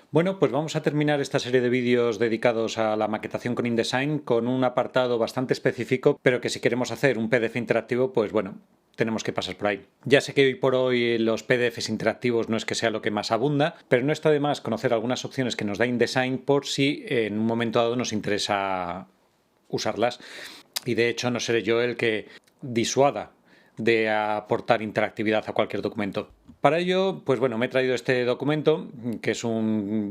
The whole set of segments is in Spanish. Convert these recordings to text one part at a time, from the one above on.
Bueno, pues vamos a terminar esta serie de vídeos dedicados a la maquetación con InDesign con un apartado bastante específico, pero que si queremos hacer un PDF interactivo, pues bueno, tenemos que pasar por ahí. Ya sé que hoy por hoy los PDFs interactivos no es que sea lo que más abunda, pero no está de más conocer algunas opciones que nos da InDesign por si en un momento dado nos interesa usarlas. Y de hecho no seré yo el que disuada de aportar interactividad a cualquier documento. Para ello, pues bueno, me he traído este documento, que es un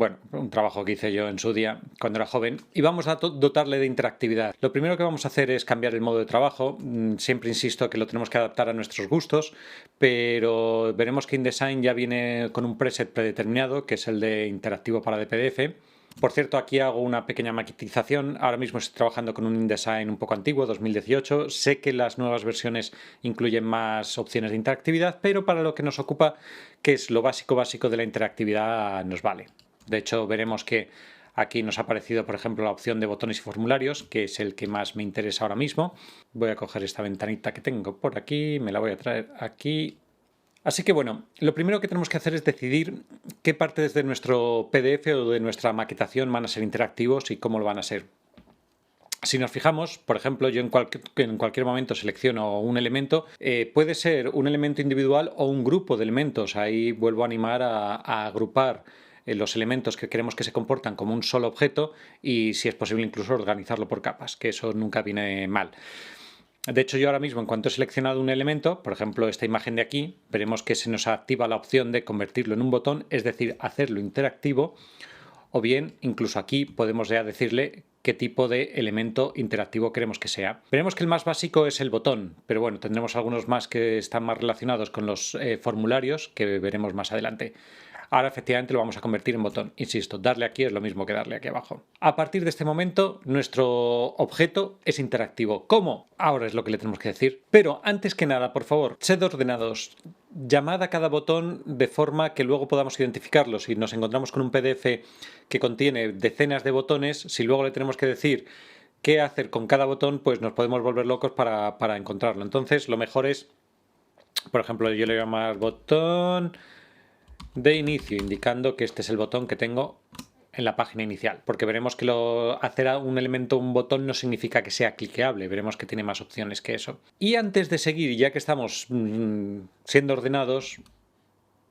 trabajo que hice yo en su día, cuando era joven, y vamos a dotarle de interactividad. Lo primero que vamos a hacer es cambiar el modo de trabajo. Siempre insisto que lo tenemos que adaptar a nuestros gustos, pero veremos que InDesign ya viene con un preset predeterminado, que es el de interactivo para DPDF. Por cierto, aquí hago una pequeña maquetización. Ahora mismo estoy trabajando con un InDesign un poco antiguo, 2018. Sé que las nuevas versiones incluyen más opciones de interactividad, pero para lo que nos ocupa, que es lo básico de la interactividad, nos vale. De hecho, veremos que aquí nos ha aparecido, por ejemplo, la opción de botones y formularios, que es el que más me interesa ahora mismo. Voy a coger esta ventanita que tengo por aquí, me la voy a traer aquí. Así que bueno, lo primero que tenemos que hacer es decidir qué partes de nuestro PDF o de nuestra maquetación van a ser interactivos y cómo lo van a ser. Si nos fijamos, por ejemplo, yo en cualquier momento selecciono un elemento, puede ser un elemento individual o un grupo de elementos. Ahí vuelvo a animar a agrupar los elementos que queremos que se comportan como un solo objeto y, si es posible, incluso organizarlo por capas, que eso nunca viene mal. De hecho, yo ahora mismo, en cuanto he seleccionado un elemento, por ejemplo, esta imagen de aquí, veremos que se nos activa la opción de convertirlo en un botón, es decir, hacerlo interactivo, o bien, incluso aquí podemos ya decirle qué tipo de elemento interactivo queremos que sea. Veremos que el más básico es el botón, pero bueno, tendremos algunos más que están más relacionados con los formularios, que veremos más adelante. Ahora efectivamente lo vamos a convertir en botón. Insisto, darle aquí es lo mismo que darle aquí abajo. A partir de este momento, nuestro objeto es interactivo. ¿Cómo? Ahora es lo que le tenemos que decir. Pero antes que nada, por favor, sed ordenados. Llamad a cada botón de forma que luego podamos identificarlo. Si nos encontramos con un PDF que contiene decenas de botones, si luego le tenemos que decir qué hacer con cada botón, pues nos podemos volver locos para encontrarlo. Entonces, lo mejor es, por ejemplo, yo le voy a llamar botón de inicio, indicando que este es el botón que tengo en la página inicial, porque veremos que hacer a un elemento un botón no significa que sea cliqueable, veremos que tiene más opciones que eso. Y antes de seguir, ya que estamos siendo ordenados,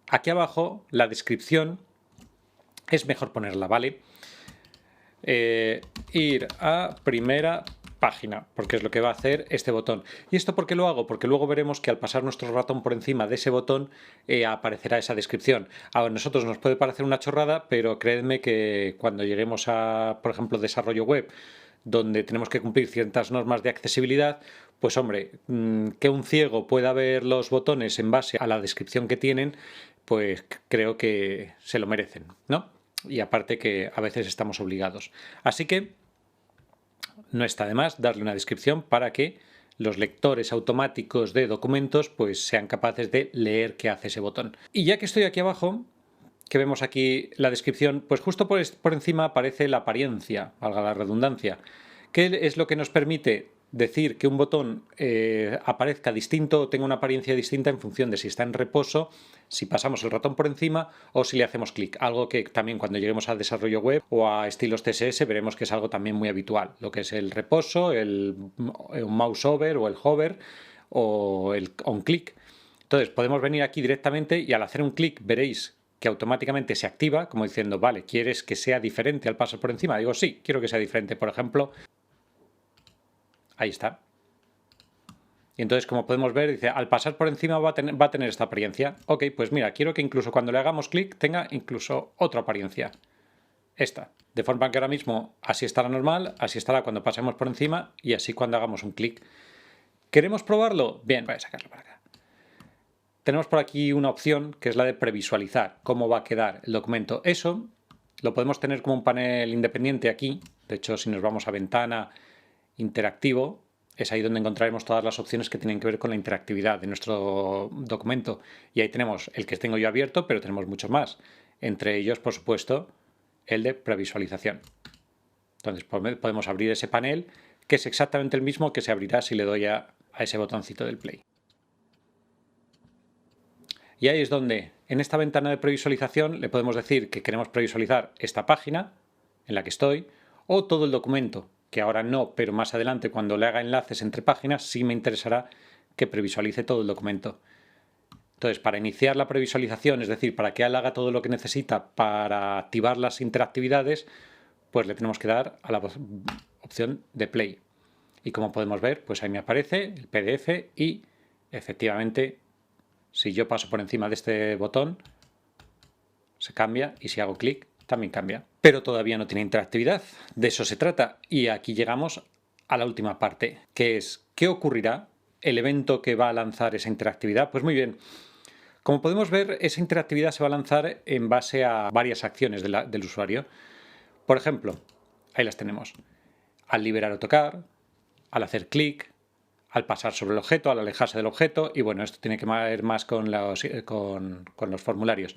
aquí abajo la descripción es mejor ponerla, ¿vale? Ir a primera página, porque es lo que va a hacer este botón. ¿Y esto por qué lo hago? Porque luego veremos que al pasar nuestro ratón por encima de ese botón aparecerá esa descripción. A nosotros nos puede parecer una chorrada, pero creedme que cuando lleguemos a, por ejemplo, desarrollo web, donde tenemos que cumplir ciertas normas de accesibilidad, pues hombre, que un ciego pueda ver los botones en base a la descripción que tienen, pues creo que se lo merecen, ¿no? Y aparte que a veces estamos obligados. Así que no está de más darle una descripción para que los lectores automáticos de documentos pues sean capaces de leer qué hace ese botón. Y ya que estoy aquí abajo, que vemos aquí la descripción, pues justo por encima aparece la apariencia, valga la redundancia, que es lo que nos permite decir que un botón aparezca distinto o tenga una apariencia distinta en función de si está en reposo, si pasamos el ratón por encima o si le hacemos clic. Algo que también cuando lleguemos al desarrollo web o a estilos CSS veremos que es algo también muy habitual. Lo que es el reposo, el mouse over o el hover o el on click. Entonces podemos venir aquí directamente y al hacer un clic veréis que automáticamente se activa, como diciendo, vale, ¿quieres que sea diferente al pasar por encima? Digo, sí, quiero que sea diferente. Por ejemplo, ahí está. Y entonces, como podemos ver, dice, al pasar por encima va a tener esta apariencia. Ok, pues mira, quiero que incluso cuando le hagamos clic tenga incluso otra apariencia. Esta. De forma que ahora mismo así estará normal, así estará cuando pasemos por encima y así cuando hagamos un clic. ¿Queremos probarlo? Bien, voy a sacarlo para acá. Tenemos por aquí una opción que es la de previsualizar cómo va a quedar el documento. Eso lo podemos tener como un panel independiente aquí. De hecho, si nos vamos a ventana, interactivo, es ahí donde encontraremos todas las opciones que tienen que ver con la interactividad de nuestro documento. Y ahí tenemos el que tengo yo abierto, pero tenemos muchos más. Entre ellos, por supuesto, el de previsualización. Entonces podemos abrir ese panel, que es exactamente el mismo que se abrirá si le doy a ese botoncito del play. Y ahí es donde, en esta ventana de previsualización, le podemos decir que queremos previsualizar esta página en la que estoy o todo el documento, que ahora no, pero más adelante cuando le haga enlaces entre páginas sí me interesará que previsualice todo el documento. Entonces, para iniciar la previsualización, es decir, para que él haga todo lo que necesita para activar las interactividades, pues le tenemos que dar a la opción de Play. Y como podemos ver, pues ahí me aparece el PDF y efectivamente, si yo paso por encima de este botón, se cambia y si hago clic, también cambia. Pero todavía no tiene interactividad. De eso se trata. Y aquí llegamos a la última parte, que es ¿qué ocurrirá? El evento que va a lanzar esa interactividad. Pues muy bien. Como podemos ver, esa interactividad se va a lanzar en base a varias acciones del usuario. Por ejemplo, ahí las tenemos. Al liberar o tocar, al hacer clic, al pasar sobre el objeto, al alejarse del objeto, y bueno, esto tiene que ver más con los formularios.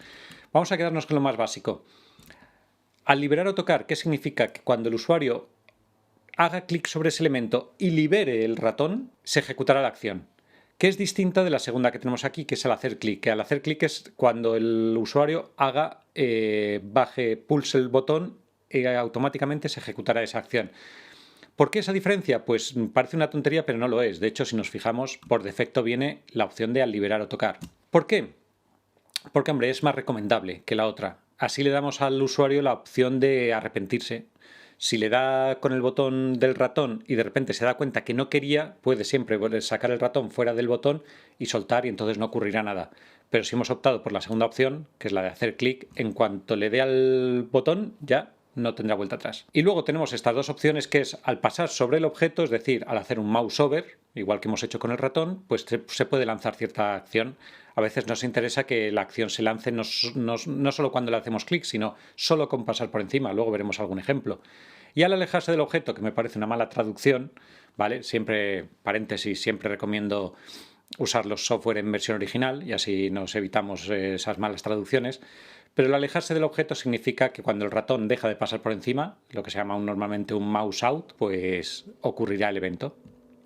Vamos a quedarnos con lo más básico. Al liberar o tocar, ¿qué significa? Que cuando el usuario haga clic sobre ese elemento y libere el ratón, se ejecutará la acción, que es distinta de la segunda que tenemos aquí, que es al hacer clic. Que al hacer clic es cuando el usuario pulse el botón y automáticamente se ejecutará esa acción. ¿Por qué esa diferencia? Pues parece una tontería, pero no lo es. De hecho, si nos fijamos, por defecto viene la opción de al liberar o tocar. ¿Por qué? Porque, hombre, es más recomendable que la otra. Así le damos al usuario la opción de arrepentirse. Si le da con el botón del ratón y de repente se da cuenta que no quería, puede siempre sacar el ratón fuera del botón y soltar y entonces no ocurrirá nada. Pero si hemos optado por la segunda opción, que es la de hacer clic, en cuanto le dé al botón ya no tendrá vuelta atrás. Y luego tenemos estas dos opciones, que es al pasar sobre el objeto, es decir, al hacer un mouse over, igual que hemos hecho con el ratón, pues se puede lanzar cierta acción. A veces nos interesa que la acción se lance no solo cuando le hacemos clic, sino solo con pasar por encima. Luego veremos algún ejemplo. Y al alejarse del objeto, que me parece una mala traducción, ¿vale? Siempre, paréntesis, siempre recomiendo usar los software en versión original y así nos evitamos esas malas traducciones. Pero el alejarse del objeto significa que cuando el ratón deja de pasar por encima, lo que se llama normalmente un mouse out, pues ocurrirá el evento.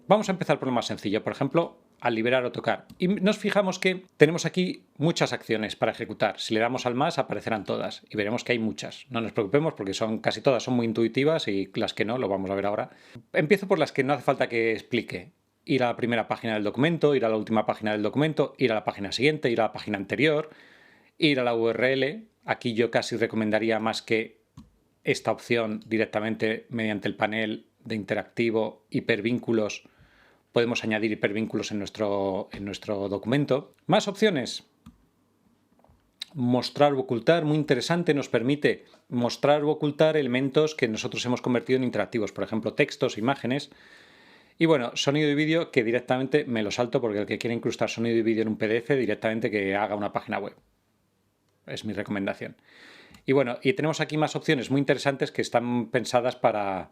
Vamos a empezar por lo más sencillo, por ejemplo, al liberar o tocar. Y nos fijamos que tenemos aquí muchas acciones para ejecutar. Si le damos al más, aparecerán todas y veremos que hay muchas. No nos preocupemos porque casi todas son muy intuitivas y las que no, lo vamos a ver ahora. Empiezo por las que no hace falta que explique. Ir a la primera página del documento, ir a la última página del documento, ir a la página siguiente, ir a la página anterior, ir a la URL. Aquí yo casi recomendaría más que esta opción directamente mediante el panel de interactivo hipervínculos. Podemos añadir hipervínculos en nuestro documento. Más opciones. Mostrar o ocultar, muy interesante, nos permite mostrar o ocultar elementos que nosotros hemos convertido en interactivos, por ejemplo, textos, imágenes. Y bueno, sonido y vídeo, que directamente me lo salto porque el que quiere incrustar sonido y vídeo en un PDF, directamente que haga una página web. Es mi recomendación. Y bueno, y tenemos aquí más opciones muy interesantes que están pensadas para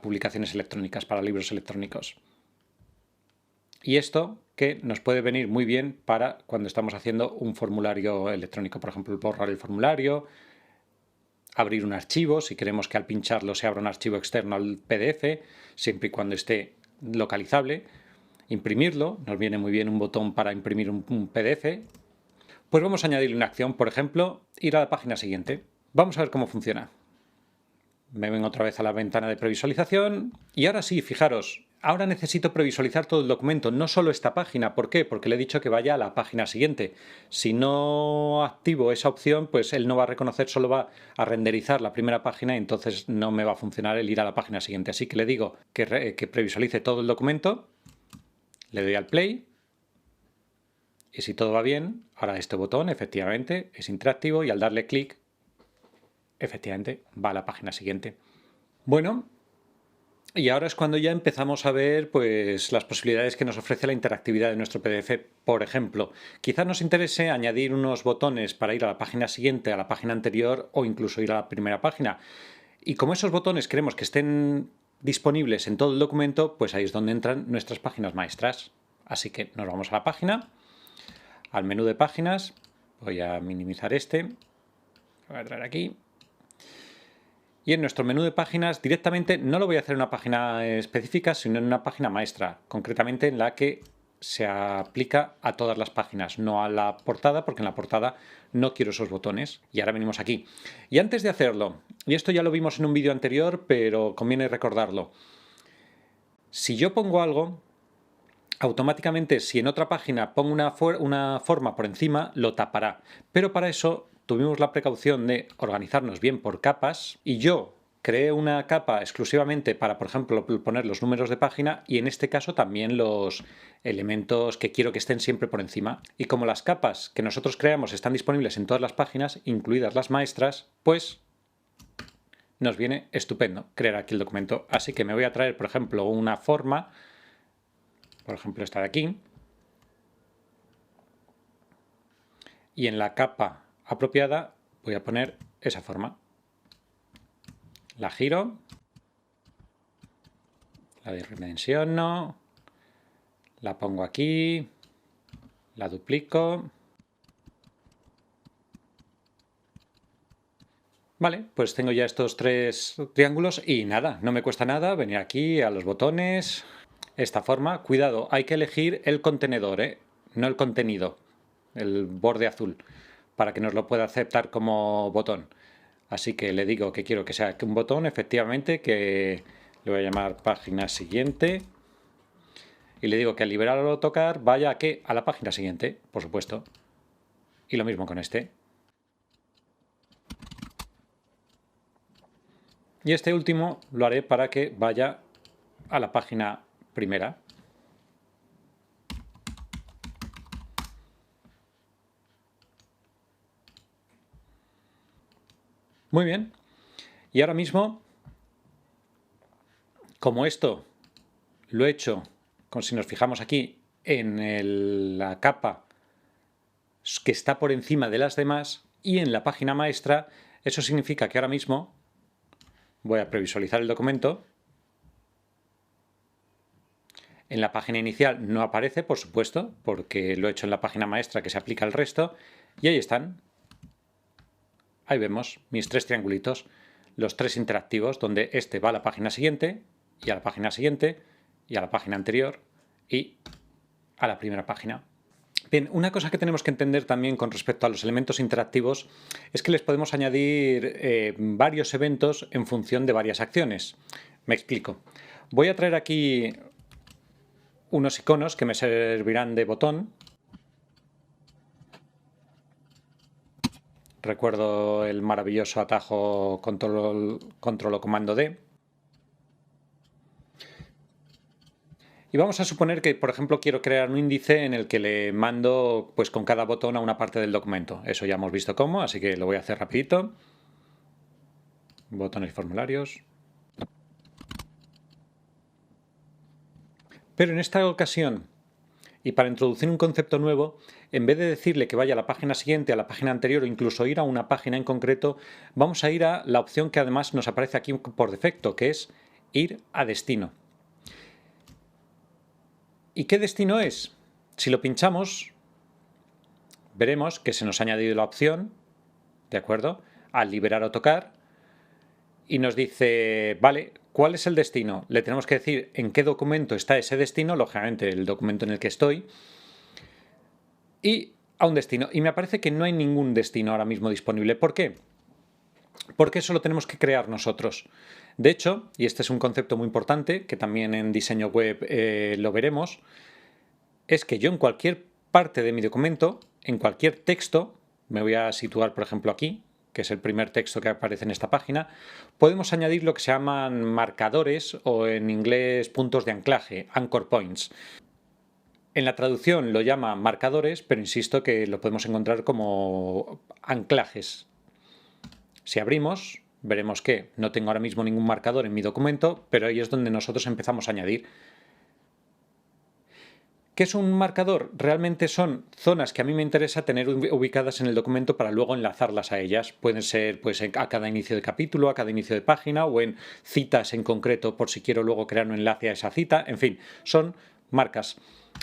publicaciones electrónicas, para libros electrónicos. Y esto que nos puede venir muy bien para cuando estamos haciendo un formulario electrónico, por ejemplo, borrar el formulario, abrir un archivo, si queremos que al pincharlo se abra un archivo externo al PDF, siempre y cuando esté localizable, imprimirlo, nos viene muy bien un botón para imprimir un PDF. Pues vamos a añadirle una acción, por ejemplo, ir a la página siguiente. Vamos a ver cómo funciona. Me vengo otra vez a la ventana de previsualización y ahora sí, fijaros, ahora necesito previsualizar todo el documento, no solo esta página. ¿Por qué? Porque le he dicho que vaya a la página siguiente. Si no activo esa opción, pues él no va a reconocer, solo va a renderizar la primera página y entonces no me va a funcionar el ir a la página siguiente. Así que le digo que previsualice todo el documento, le doy al play y si todo va bien, ahora este botón efectivamente es interactivo y al darle clic, efectivamente va a la página siguiente. Bueno, y ahora es cuando ya empezamos a ver pues las posibilidades que nos ofrece la interactividad de nuestro PDF. Por ejemplo, quizás nos interese añadir unos botones para ir a la página siguiente, a la página anterior o incluso ir a la primera página. Y como esos botones queremos que estén disponibles en todo el documento, pues ahí es donde entran nuestras páginas maestras. Así que nos vamos a la página, al menú de páginas, voy a minimizar lo voy a traer aquí. Y en nuestro menú de páginas directamente no lo voy a hacer en una página específica, sino en una página maestra, concretamente en la que se aplica a todas las páginas, no a la portada, porque en la portada no quiero esos botones. Y ahora venimos aquí. Y antes de hacerlo, y esto ya lo vimos en un vídeo anterior, pero conviene recordarlo. Si yo pongo algo, automáticamente si en otra página pongo una forma por encima, lo tapará. Pero para eso tuvimos la precaución de organizarnos bien por capas y yo creé una capa exclusivamente para, por ejemplo, poner los números de página y en este caso también los elementos que quiero que estén siempre por encima. Y como las capas que nosotros creamos están disponibles en todas las páginas, incluidas las maestras, pues nos viene estupendo crear aquí el documento. Así que me voy a traer, por ejemplo, una forma, por ejemplo esta de aquí, y en la capa apropiada voy a poner esa forma. La giro, la redimensiono, la pongo aquí, la duplico. Vale, pues tengo ya estos 3 triángulos y nada, no me cuesta nada venir aquí a los botones, esta forma. Cuidado, hay que elegir el contenedor, no el contenido, el borde azul, para que nos lo pueda aceptar como botón. Así que le digo que quiero que sea un botón, efectivamente, que le voy a llamar página siguiente. Y le digo que al liberarlo o tocar vaya a ¿qué? A la página siguiente, por supuesto. Y lo mismo con este. Y este último lo haré para que vaya a la página primera. Muy bien. Y ahora mismo, como esto lo he hecho, si nos fijamos aquí, en la capa que está por encima de las demás y en la página maestra, eso significa que ahora mismo voy a previsualizar el documento. En la página inicial no aparece, por supuesto, porque lo he hecho en la página maestra que se aplica al resto. Y ahí están. Ahí vemos mis 3 triangulitos, los 3 interactivos, donde este va a la página siguiente, y a la página siguiente, y a la página anterior, y a la primera página. Bien, una cosa que tenemos que entender también con respecto a los elementos interactivos es que les podemos añadir varios eventos en función de varias acciones. Me explico. Voy a traer aquí unos iconos que me servirán de botón. Recuerdo el maravilloso atajo control o comando D. Y vamos a suponer que, por ejemplo, quiero crear un índice en el que le mando pues con cada botón a una parte del documento. Eso ya hemos visto cómo, así que lo voy a hacer rapidito. Botones y formularios. Pero en esta ocasión, y para introducir un concepto nuevo, en vez de decirle que vaya a la página siguiente, a la página anterior o incluso ir a una página en concreto, vamos a ir a la opción que además nos aparece aquí por defecto, que es ir a destino. ¿Y qué destino es? Si lo pinchamos, veremos que se nos ha añadido la opción, ¿de acuerdo?, al liberar o tocar, y nos dice, vale, ¿cuál es el destino? Le tenemos que decir en qué documento está ese destino, lógicamente el documento en el que estoy, y a un destino. Y me parece que no hay ningún destino ahora mismo disponible. ¿Por qué? Porque eso lo tenemos que crear nosotros. De hecho, y este es un concepto muy importante, que también en diseño web lo veremos, es que yo en cualquier parte de mi documento, en cualquier texto, me voy a situar por ejemplo aquí, que es el primer texto que aparece en esta página, podemos añadir lo que se llaman marcadores o en inglés puntos de anclaje, anchor points. En la traducción lo llama marcadores, pero insisto que lo podemos encontrar como anclajes. Si abrimos, veremos que no tengo ahora mismo ningún marcador en mi documento, pero ahí es donde nosotros empezamos a añadir. ¿Qué es un marcador? Realmente son zonas que a mí me interesa tener ubicadas en el documento para luego enlazarlas a ellas. Pueden ser pues, a cada inicio de capítulo, a cada inicio de página o en citas en concreto por si quiero luego crear un enlace a esa cita. En fin, son marcas.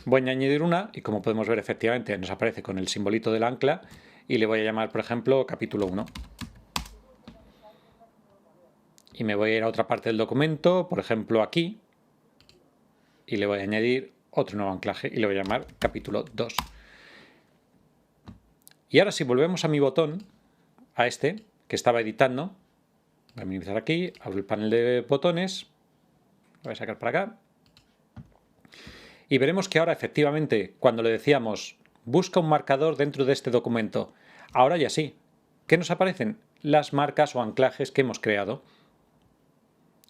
Voy a añadir una y como podemos ver efectivamente nos aparece con el simbolito del ancla y le voy a llamar por ejemplo capítulo 1. Y me voy a ir a otra parte del documento, por ejemplo aquí, y le voy a añadir otro nuevo anclaje y le voy a llamar capítulo 2. Y ahora si volvemos a mi botón, a este que estaba editando, voy a minimizar aquí, abro el panel de botones, lo voy a sacar para acá. Y veremos que ahora efectivamente cuando le decíamos busca un marcador dentro de este documento, ahora ya sí. ¿Qué nos aparecen? Las marcas o anclajes que hemos creado.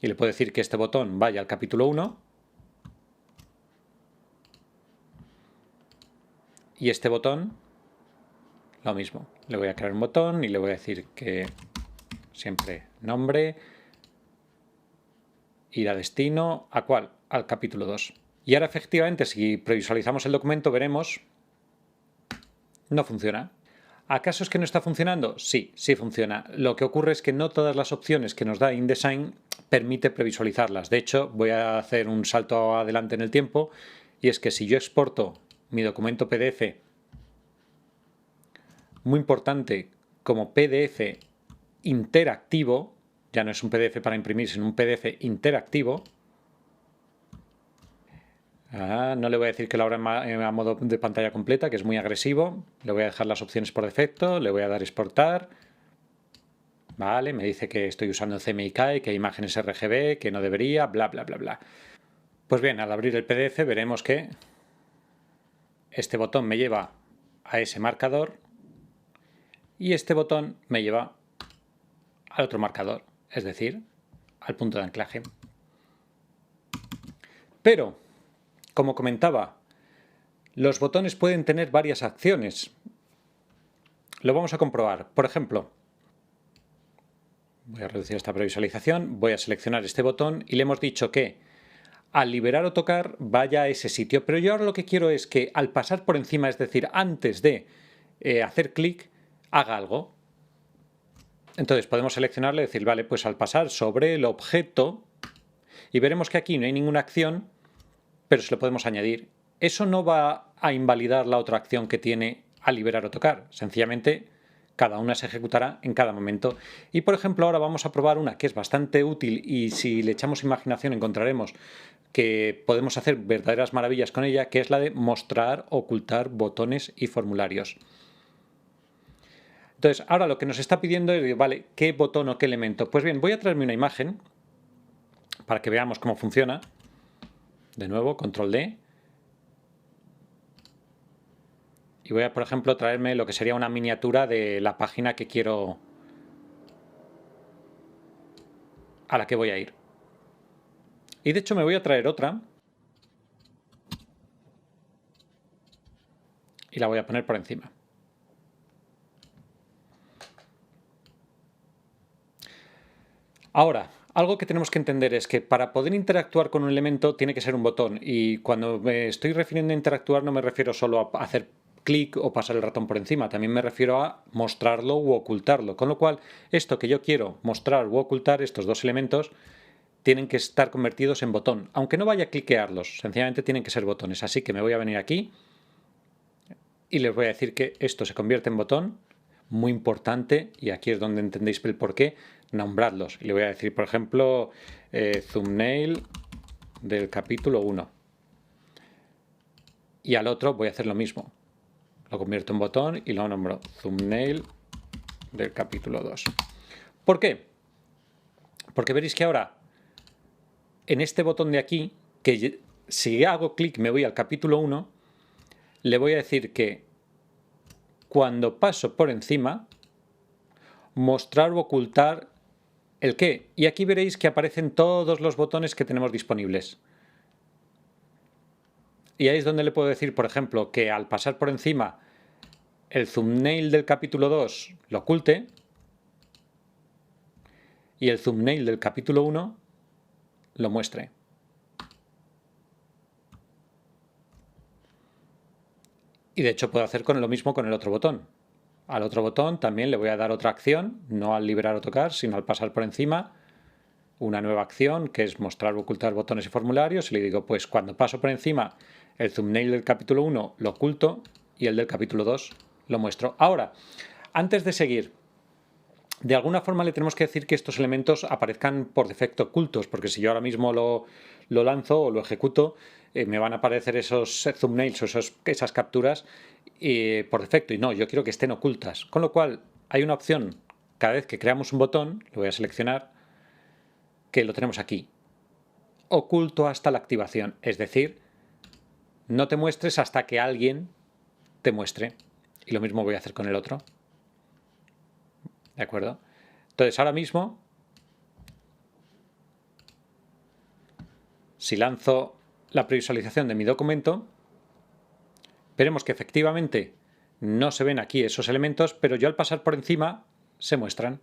Y le puedo decir que este botón vaya al capítulo 1 y este botón lo mismo. Le voy a crear un botón y le voy a decir que siempre nombre, ir a destino, ¿a cuál? Al capítulo 2. Y ahora efectivamente si previsualizamos el documento veremos no funciona. ¿Acaso es que no está funcionando? Sí, sí funciona. Lo que ocurre es que no todas las opciones que nos da InDesign permite previsualizarlas. De hecho, voy a hacer un salto adelante en el tiempo y es que si yo exporto mi documento PDF, muy importante, como PDF interactivo, ya no es un PDF para imprimir, sino un PDF interactivo. No le voy a decir que lo abra a modo de pantalla completa, que es muy agresivo. Le voy a dejar las opciones por defecto, le voy a dar exportar. Vale, me dice que estoy usando CMYK, que hay imágenes RGB, que no debería, bla, bla, bla, bla. Pues bien, al abrir el PDF veremos que este botón me lleva a ese marcador y este botón me lleva al otro marcador, es decir, al punto de anclaje. Pero, como comentaba, los botones pueden tener varias acciones. Lo vamos a comprobar. Por ejemplo, voy a reducir esta previsualización, voy a seleccionar este botón y le hemos dicho que al liberar o tocar vaya a ese sitio. Pero yo ahora lo que quiero es que al pasar por encima, es decir, antes de hacer clic, haga algo. Entonces podemos seleccionarle y decir, vale, pues al pasar sobre el objeto, y veremos que aquí no hay ninguna acción, pero se lo podemos añadir. Eso no va a invalidar la otra acción que tiene al liberar o tocar. Sencillamente, cada una se ejecutará en cada momento. Y por ejemplo, ahora vamos a probar una que es bastante útil y si le echamos imaginación encontraremos que podemos hacer verdaderas maravillas con ella, que es la de mostrar, ocultar botones y formularios. Entonces, ahora lo que nos está pidiendo es, vale, ¿qué botón o qué elemento? Pues bien, voy a traerme una imagen para que veamos cómo funciona. De nuevo, control D. Y voy a, por ejemplo, traerme lo que sería una miniatura de la página que quiero, a la que voy a ir. Y de hecho me voy a traer otra. Y la voy a poner por encima. Ahora, algo que tenemos que entender es que para poder interactuar con un elemento tiene que ser un botón. Y cuando me estoy refiriendo a interactuar no me refiero solo a hacer clic o pasar el ratón por encima. También me refiero a mostrarlo u ocultarlo. Con lo cual, esto que yo quiero mostrar u ocultar, estos dos elementos, tienen que estar convertidos en botón. Aunque no vaya a cliquearlos, sencillamente tienen que ser botones. Así que me voy a venir aquí y les voy a decir que esto se convierte en botón. Muy importante, y aquí es donde entendéis el porqué, nombradlos. Y le voy a decir, por ejemplo, thumbnail del capítulo 1. Y al otro voy a hacer lo mismo. Lo convierto en botón y lo nombro thumbnail del capítulo 2. ¿Por qué? Porque veréis que ahora, en este botón de aquí, que si hago clic me voy al capítulo 1, le voy a decir que cuando paso por encima, mostrar o ocultar el qué. Y aquí veréis que aparecen todos los botones que tenemos disponibles. Y ahí es donde le puedo decir, por ejemplo, que al pasar por encima el thumbnail del capítulo 2 lo oculte y el thumbnail del capítulo 1 lo muestre. Y de hecho puedo hacer lo mismo con el otro botón. Al otro botón también le voy a dar otra acción, no al liberar o tocar, sino al pasar por encima, una nueva acción que es mostrar o ocultar botones y formularios. Y le digo, pues cuando paso por encima el thumbnail del capítulo 1 lo oculto y el del capítulo 2 lo muestro. Ahora, antes de seguir, De alguna forma le tenemos que decir que estos elementos aparezcan por defecto ocultos, porque si yo ahora mismo lo lanzo o lo ejecuto, me van a aparecer esos thumbnails o esas capturas por defecto, y no, yo quiero que estén ocultas. Con lo cual hay una opción, cada vez que creamos un botón, lo voy a seleccionar, que lo tenemos aquí, oculto hasta la activación, es decir, no te muestres hasta que alguien te muestre. Y lo mismo voy a hacer con el otro. ¿De acuerdo? Entonces ahora mismo, si lanzo la previsualización de mi documento, veremos que efectivamente no se ven aquí esos elementos, pero yo al pasar por encima se muestran.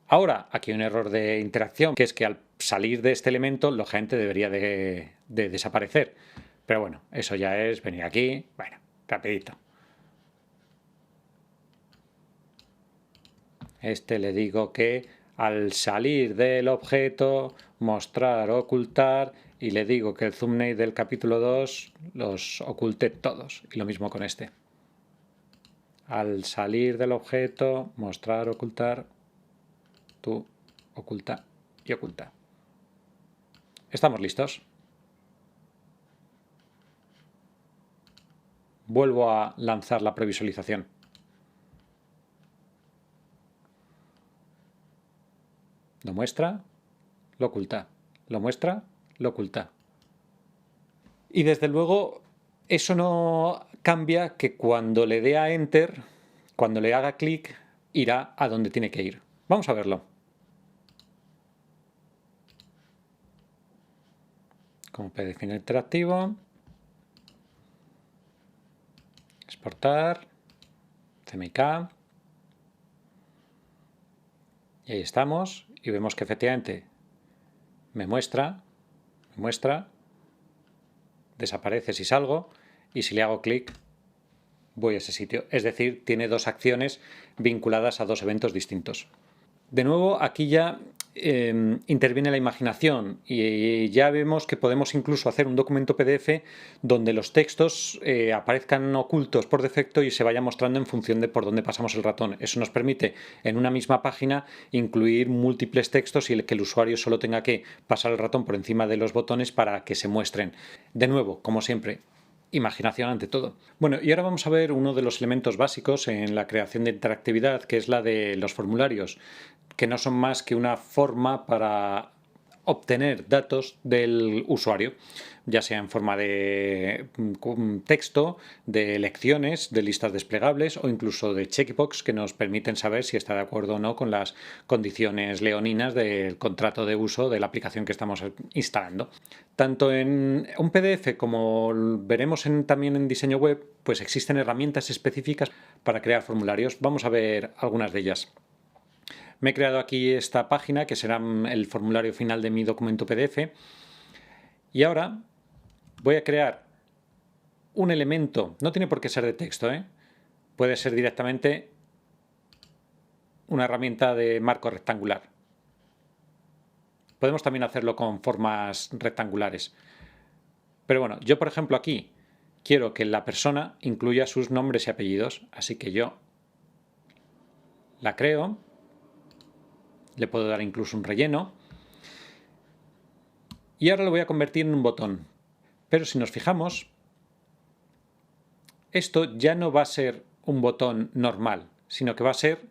Ahora, aquí hay un error de interacción, que es que al salir de este elemento, lógicamente debería de desaparecer. Pero bueno, eso ya es venir aquí, bueno, rapidito. Le digo que al salir del objeto, mostrar o ocultar, y le digo que el thumbnail del capítulo 2 los oculte todos. Y lo mismo con este. Al salir del objeto, mostrar, ocultar, tú, oculta y oculta. ¿Estamos listos? Vuelvo a lanzar la previsualización. Lo muestra, lo oculta. Lo muestra, lo oculta. Y desde luego, eso no cambia que cuando le dé a Enter, cuando le haga clic, irá a donde tiene que ir. Vamos a verlo. Como PDF interactivo. Exportar. CMYK. Y ahí estamos. Y vemos que efectivamente me muestra, desaparece si salgo, y si le hago clic voy a ese sitio. Es decir, tiene dos acciones vinculadas a dos eventos distintos. De nuevo, aquí ya interviene la imaginación y ya vemos que podemos incluso hacer un documento PDF donde los textos aparezcan ocultos por defecto y se vaya mostrando en función de por dónde pasamos el ratón. Eso nos permite en una misma página incluir múltiples textos y que el usuario solo tenga que pasar el ratón por encima de los botones para que se muestren. De nuevo, como siempre, imaginación ante todo. Bueno, y ahora vamos a ver uno de los elementos básicos en la creación de interactividad, que es la de los formularios, que no son más que una forma para obtener datos del usuario, ya sea en forma de texto, de lecciones, de listas desplegables o incluso de checkbox que nos permiten saber si está de acuerdo o no con las condiciones leoninas del contrato de uso de la aplicación que estamos instalando. Tanto en un PDF como veremos también en diseño web, pues existen herramientas específicas para crear formularios. Vamos a ver algunas de ellas. Me he creado aquí esta página que será el formulario final de mi documento PDF y ahora voy a crear un elemento, no tiene por qué ser de texto, puede ser directamente una herramienta de marco rectangular. Podemos también hacerlo con formas rectangulares. Pero bueno, yo por ejemplo aquí quiero que la persona incluya sus nombres y apellidos, así que yo la creo. Le puedo dar incluso un relleno. Y ahora lo voy a convertir en un botón. Pero si nos fijamos, esto ya no va a ser un botón normal, sino que va a ser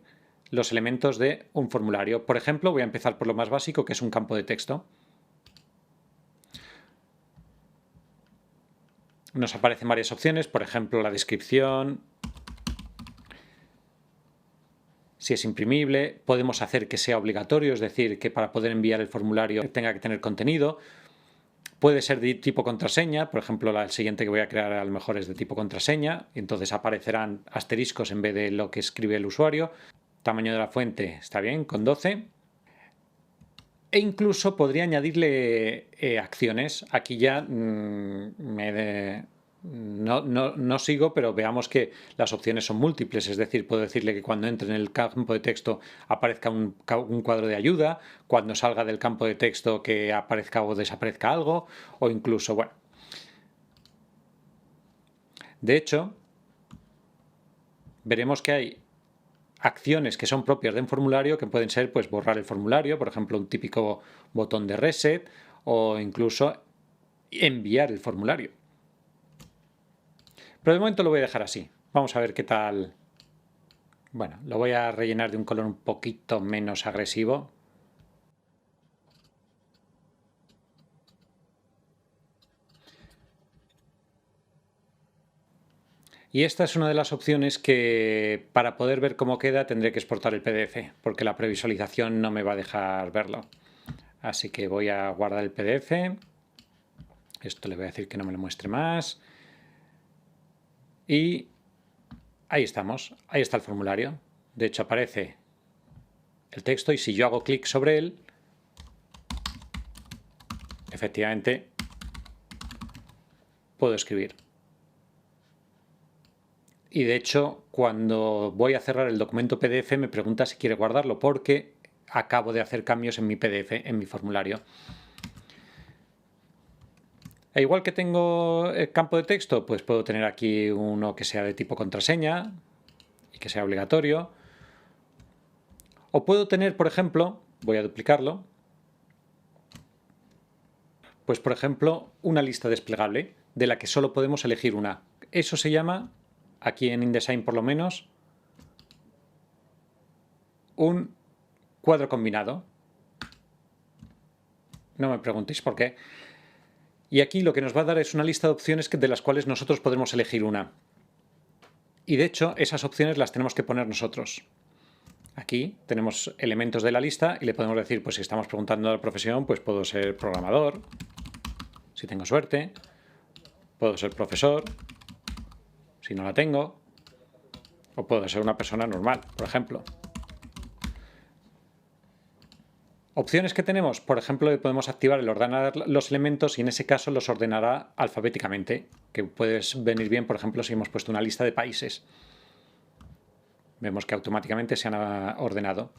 los elementos de un formulario. Por ejemplo, voy a empezar por lo más básico, que es un campo de texto. Nos aparecen varias opciones, por ejemplo, la descripción. Si es imprimible, podemos hacer que sea obligatorio, es decir, que para poder enviar el formulario tenga que tener contenido. Puede ser de tipo contraseña, por ejemplo, el siguiente que voy a crear a lo mejor es de tipo contraseña, y entonces aparecerán asteriscos en vez de lo que escribe el usuario. Tamaño de la fuente está bien, con 12. E incluso podría añadirle acciones. Aquí ya no sigo, pero veamos que las opciones son múltiples, es decir, puedo decirle que cuando entre en el campo de texto aparezca un cuadro de ayuda, cuando salga del campo de texto que aparezca o desaparezca algo, o incluso, bueno. veremos que hay acciones que son propias de un formulario que pueden ser pues borrar el formulario, por ejemplo un típico botón de reset o incluso enviar el formulario. Pero de momento lo voy a dejar así. Vamos a ver qué tal. Bueno, lo voy a rellenar de un color un poquito menos agresivo. Y esta es una de las opciones que para poder ver cómo queda tendré que exportar el PDF, porque la previsualización no me va a dejar verlo. Así que voy a guardar el PDF. Esto le voy a decir que no me lo muestre más. Y ahí estamos, ahí está el formulario. De hecho aparece el texto y si yo hago clic sobre él, efectivamente puedo escribir. Y de hecho, cuando voy a cerrar el documento PDF me pregunta si quiere guardarlo porque acabo de hacer cambios en mi PDF, en mi formulario. E igual que tengo el campo de texto, pues puedo tener aquí uno que sea de tipo contraseña y que sea obligatorio. O puedo tener, por ejemplo, voy a duplicarlo, pues por ejemplo, una lista desplegable de la que solo podemos elegir una. Eso se llama, aquí en InDesign por lo menos, un cuadro combinado. No me preguntéis por qué. Y aquí lo que nos va a dar es una lista de opciones de las cuales nosotros podremos elegir una. Y de hecho, esas opciones las tenemos que poner nosotros. Aquí tenemos elementos de la lista y le podemos decir, pues si estamos preguntando a la profesión, pues puedo ser programador, si tengo suerte, puedo ser profesor, si no la tengo, o puedo ser una persona normal, por ejemplo. Opciones que tenemos, por ejemplo, podemos activar el ordenar los elementos y en ese caso los ordenará alfabéticamente, que puede venir bien, por ejemplo, si hemos puesto una lista de países. Vemos que automáticamente se han ordenado.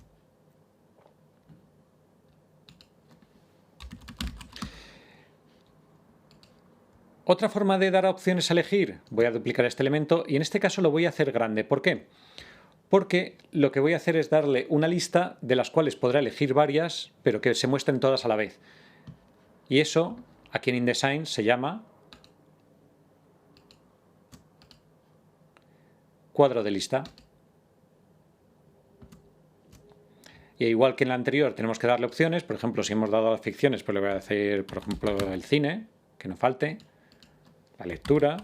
Otra forma de dar opciones a elegir, voy a duplicar este elemento y en este caso lo voy a hacer grande. ¿Por qué? Porque lo que voy a hacer es darle una lista de las cuales podrá elegir varias, pero que se muestren todas a la vez. Y eso, aquí en InDesign, se llama cuadro de lista. Y igual que en la anterior tenemos que darle opciones, por ejemplo, si hemos dado ficciones, pues le voy a decir, por ejemplo, el cine, que no falte, la lectura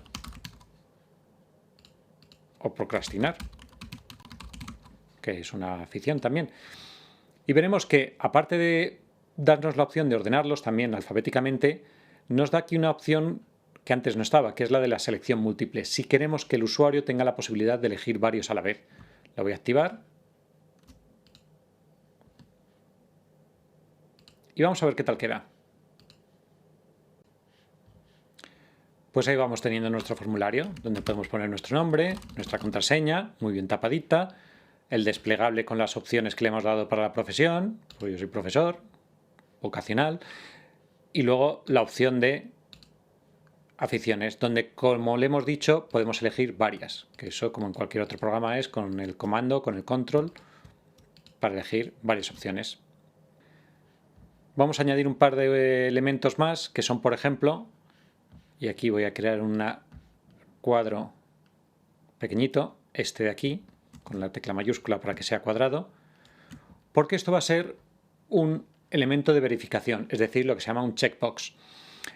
o procrastinar, que es una afición también. Y veremos que, aparte de darnos la opción de ordenarlos también alfabéticamente, nos da aquí una opción que antes no estaba, que es la de la selección múltiple. Si queremos que el usuario tenga la posibilidad de elegir varios a la vez. La voy a activar. Y vamos a ver qué tal queda. Pues ahí vamos teniendo nuestro formulario, donde podemos poner nuestro nombre, nuestra contraseña, muy bien tapadita, el desplegable con las opciones que le hemos dado para la profesión, pues yo soy profesor, vocacional, y luego la opción de aficiones, donde como le hemos dicho podemos elegir varias, que eso como en cualquier otro programa es con el comando, con el control, para elegir varias opciones. Vamos a añadir un par de elementos más que son, por ejemplo, y aquí voy a crear un cuadro pequeñito, este de aquí, con la tecla mayúscula para que sea cuadrado, porque esto va a ser un elemento de verificación, es decir, lo que se llama un checkbox.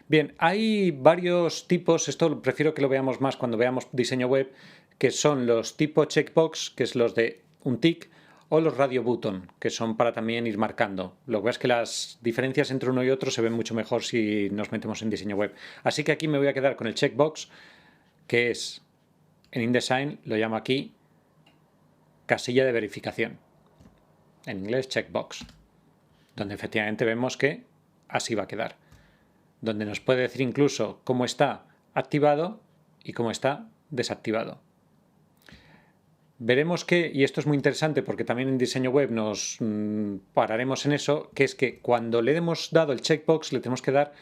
Bien, hay varios tipos, esto prefiero que lo veamos más cuando veamos diseño web, que son los tipo checkbox, que es los de un tick, o los radio button, que son para también ir marcando. Lo que pasa es que las diferencias entre uno y otro se ven mucho mejor si nos metemos en diseño web. Así que aquí me voy a quedar con el checkbox, que es, en InDesign lo llamo aquí, casilla de verificación. En inglés, checkbox. Donde efectivamente vemos que así va a quedar. Donde nos puede decir incluso cómo está activado y cómo está desactivado. Veremos que, y esto es muy interesante porque también en diseño web nos pararemos en eso, que es que cuando le hemos dado el checkbox le tenemos que dar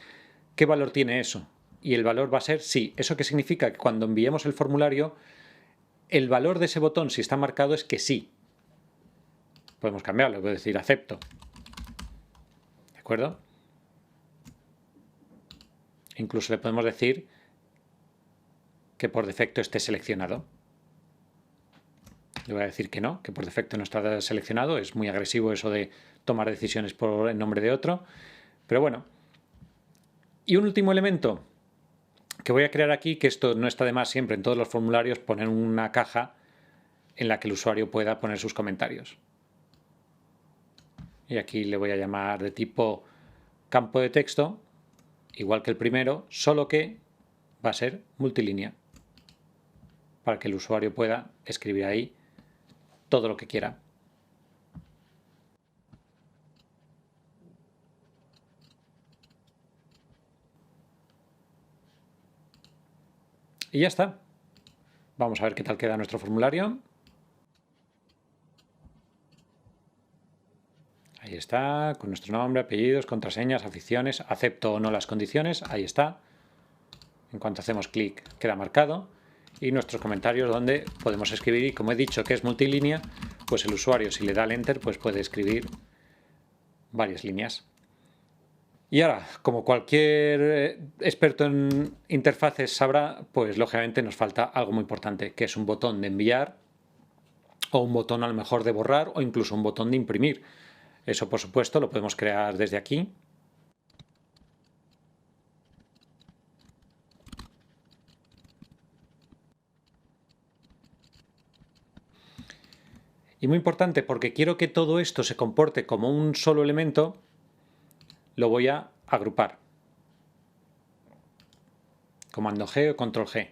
qué valor tiene eso. Y el valor va a ser sí. ¿Eso qué significa? Que cuando enviemos el formulario el valor de ese botón, si está marcado, es que sí. Podemos cambiarlo, puedo decir acepto. ¿De acuerdo? Incluso le podemos decir que por defecto esté seleccionado. Le voy a decir que no, que por defecto no está seleccionado. Es muy agresivo eso de tomar decisiones por el nombre de otro. Pero bueno. Y un último elemento que voy a crear aquí, que esto no está de más siempre en todos los formularios, poner una caja en la que el usuario pueda poner sus comentarios. Y aquí le voy a llamar de tipo campo de texto, igual que el primero, solo que va a ser multilínea, para que el usuario pueda escribir ahí todo lo que quiera. Y ya está. Vamos a ver qué tal queda nuestro formulario. Ahí está, con nuestro nombre, apellidos, contraseñas, aficiones, acepto o no las condiciones, ahí está. En cuanto hacemos clic queda marcado. Y nuestros comentarios donde podemos escribir, y como he dicho que es multilínea, pues el usuario si le da al Enter pues puede escribir varias líneas. Y ahora, como cualquier experto en interfaces sabrá, pues lógicamente nos falta algo muy importante, que es un botón de enviar o un botón a lo mejor de borrar o incluso un botón de imprimir. Eso, por supuesto, lo podemos crear desde aquí. Y muy importante, porque quiero que todo esto se comporte como un solo elemento, lo voy a agrupar. Comando G o Control G.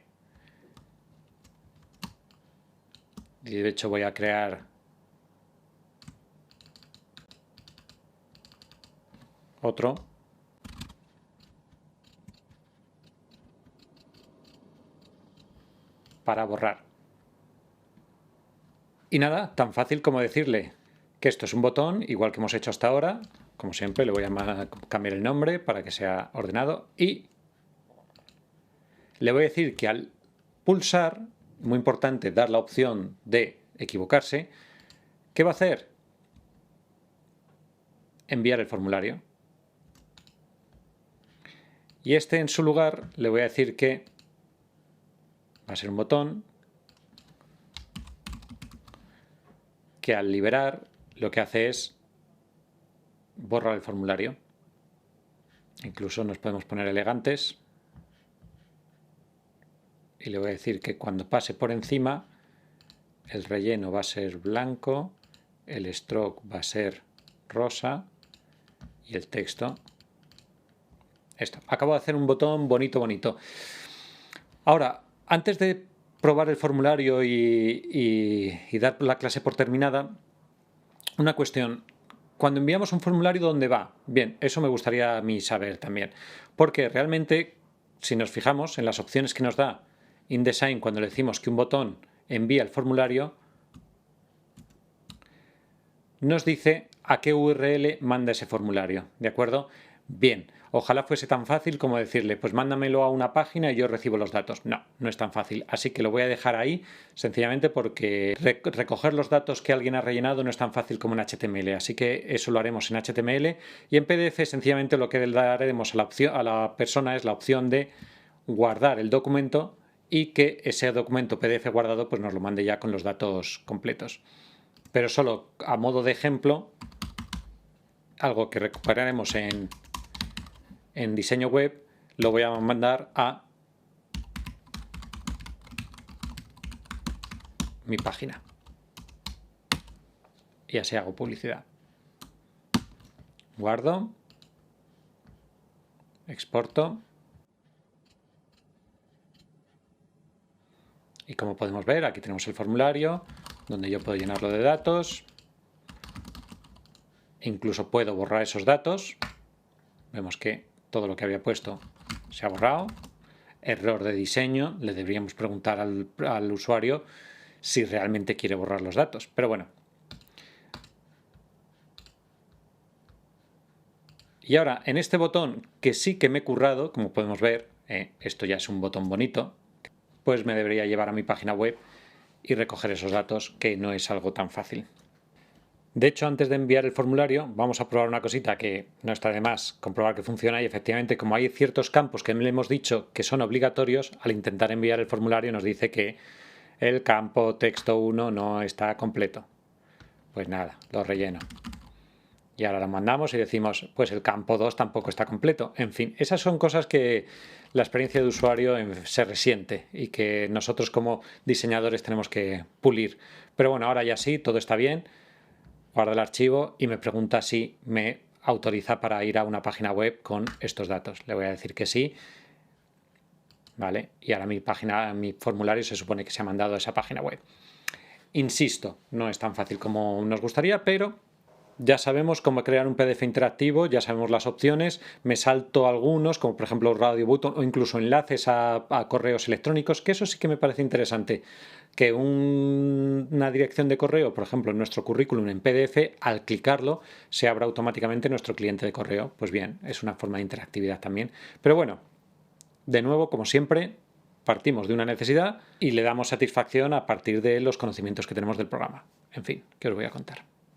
Y de hecho voy a crear otro. Para borrar. Y nada, tan fácil como decirle que esto es un botón, igual que hemos hecho hasta ahora. Como siempre, le voy a cambiar el nombre para que sea ordenado. Y le voy a decir que al pulsar, muy importante, dar la opción de equivocarse, ¿qué va a hacer? Enviar el formulario. Y este en su lugar le voy a decir que va a ser un botón que al liberar lo que hace es borrar el formulario. Incluso nos podemos poner elegantes y le voy a decir que cuando pase por encima el relleno va a ser blanco, el stroke va a ser rosa y el texto esto. Acabo de hacer un botón bonito. Ahora, antes de probar el formulario y dar la clase por terminada, una cuestión. Cuando enviamos un formulario, ¿dónde va? Bien, eso me gustaría a mí saber también. Porque realmente, si nos fijamos en las opciones que nos da InDesign cuando le decimos que un botón envía el formulario, nos dice a qué URL manda ese formulario, ¿de acuerdo? Bien, ojalá fuese tan fácil como decirle, pues mándamelo a una página y yo recibo los datos. No, no es tan fácil, así que lo voy a dejar ahí, sencillamente porque recoger los datos que alguien ha rellenado no es tan fácil como en HTML, así que eso lo haremos en HTML, y en PDF sencillamente lo que le daremos a la persona es la opción de guardar el documento y que ese documento PDF guardado pues nos lo mande ya con los datos completos. Pero solo a modo de ejemplo, algo que recuperaremos en diseño web, lo voy a mandar a mi página. Y así hago publicidad. Guardo. Exporto. Y como podemos ver, aquí tenemos el formulario, donde yo puedo llenarlo de datos. Incluso puedo borrar esos datos. Vemos que todo lo que había puesto se ha borrado. Error de diseño, le deberíamos preguntar al usuario si realmente quiere borrar los datos. Pero bueno. Y ahora, en este botón, que sí que me he currado, como podemos ver, esto ya es un botón bonito, pues me debería llevar a mi página web y recoger esos datos, que no es algo tan fácil. De hecho, antes de enviar el formulario, vamos a probar una cosita que no está de más comprobar que funciona, y efectivamente, como hay ciertos campos que le hemos dicho que son obligatorios, al intentar enviar el formulario nos dice que el campo texto 1 no está completo. Pues nada, lo relleno. Y ahora lo mandamos y decimos, pues el campo 2 tampoco está completo. En fin, esas son cosas que la experiencia de usuario se resiente y que nosotros como diseñadores tenemos que pulir. Pero bueno, ahora ya sí, todo está bien. Guardo el archivo y me pregunta si me autoriza para ir a una página web con estos datos. Le voy a decir que sí. ¿Vale? Y ahora mi formulario se supone que se ha mandado a esa página web. Insisto, no es tan fácil como nos gustaría, pero ya sabemos cómo crear un PDF interactivo, ya sabemos las opciones, me salto algunos, como por ejemplo Radio Button o incluso enlaces a correos electrónicos, que eso sí que me parece interesante, que una dirección de correo, por ejemplo, en nuestro currículum en PDF, al clicarlo, se abra automáticamente nuestro cliente de correo. Pues bien, es una forma de interactividad también. Pero bueno, de nuevo, como siempre, partimos de una necesidad y le damos satisfacción a partir de los conocimientos que tenemos del programa. En fin, ¿qué os voy a contar?